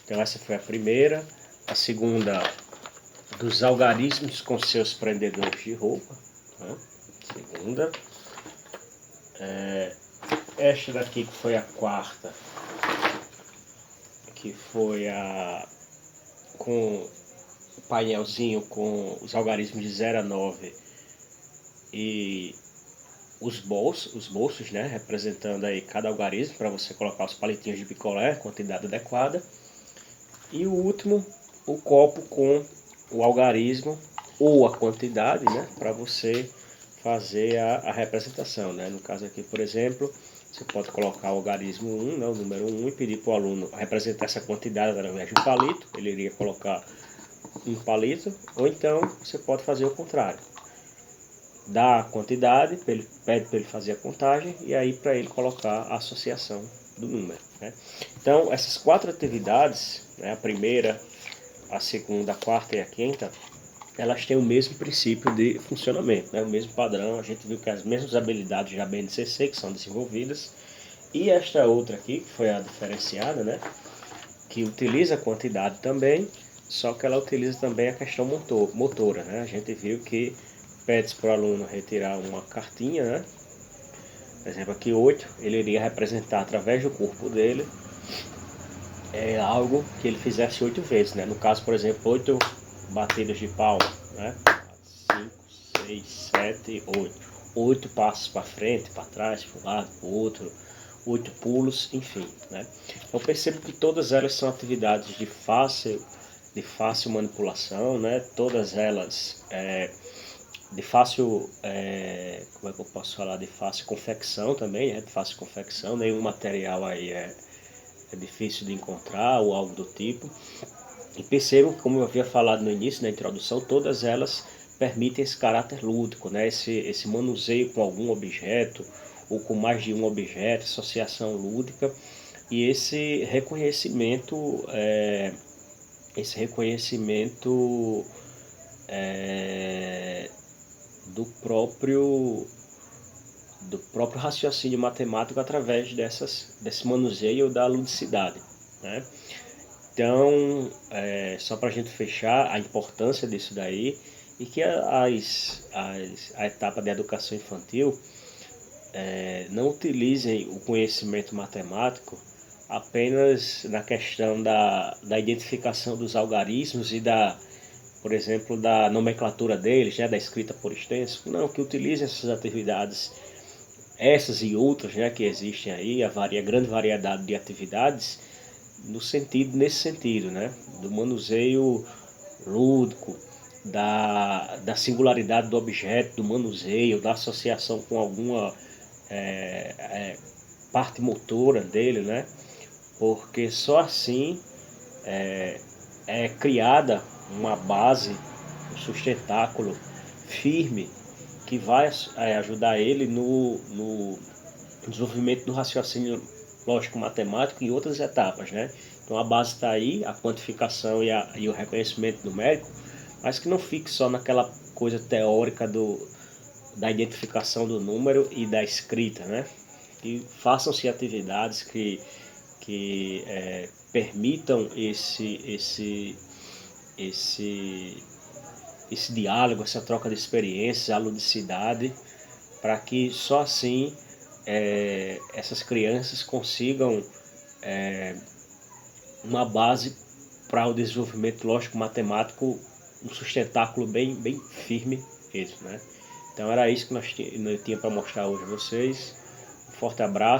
Então essa foi a primeira. A segunda, dos algarismos com seus prendedores de roupa, né? Segunda. Esta daqui que foi a quarta, que foi com o painelzinho com os algarismos de 0 a 9 e os bolsos, né, representando aí cada algarismo para você colocar os palitinhos de picolé, quantidade adequada. E o último, o copo com o algarismo ou a quantidade, né, para você fazer a representação, né? No caso aqui, por exemplo, você pode colocar o algarismo 1, né, o número 1, e pedir para o aluno representar essa quantidade através de um palito. Ele iria colocar um palito, ou então você pode fazer o contrário. Dá a quantidade, pede para ele fazer a contagem, e aí para ele colocar a associação do número, né? Então, essas 4 atividades, né, a primeira, a segunda, a quarta e a quinta, elas têm o mesmo princípio de funcionamento, né, o mesmo padrão. A gente viu que as mesmas habilidades da BNCC que são desenvolvidas, e esta outra aqui, que foi a diferenciada, né, que utiliza a quantidade também, só que ela utiliza também a questão motora, né? A gente viu que pede para o aluno retirar uma cartinha, né? Por exemplo, aqui 8, ele iria representar através do corpo dele algo que ele fizesse 8 vezes, né? No caso, por exemplo, 8 batidas de palma, né? 5, 6, 7, 8. 8 passos para frente, para trás, para um lado, para o outro. 8 pulos, enfim, né? Eu percebo que todas elas são atividades de fácil manipulação, né? Todas elas de fácil, como é que eu posso falar, de fácil confecção também, de fácil confecção, nenhum material aí é difícil de encontrar ou algo do tipo. E percebam, como eu havia falado no início, na introdução, todas elas permitem esse caráter lúdico, né? Esse manuseio com algum objeto ou com mais de um objeto, associação lúdica, e esse reconhecimento do próprio raciocínio matemático através desse manuseio da ludicidade, né? Então, só para a gente fechar a importância disso daí, e que a etapa de educação infantil não utilizem o conhecimento matemático apenas na questão da identificação dos algarismos e por exemplo, da nomenclatura deles, né, da escrita por extenso. Não, que utilizem essas atividades, essas e outras, né, que existem aí, a grande variedade de atividades, nesse sentido, né, do manuseio lúdico, da singularidade do objeto, do manuseio, da associação com alguma parte motora dele, né? Porque só assim é criada uma base, um sustentáculo firme que vai ajudar ele no desenvolvimento do raciocínio lógico-matemático em outras etapas, né? Então a base está aí, a quantificação e o reconhecimento numérico, mas que não fique só naquela coisa teórica da identificação do número e da escrita, né? Que façam-se atividades que permitam esse, esse diálogo, essa troca de experiências, a ludicidade, para que só assim essas crianças consigam uma base para o desenvolvimento lógico-matemático, um sustentáculo bem firme mesmo, né? Então era isso que eu tinha para mostrar hoje a vocês. Um forte abraço.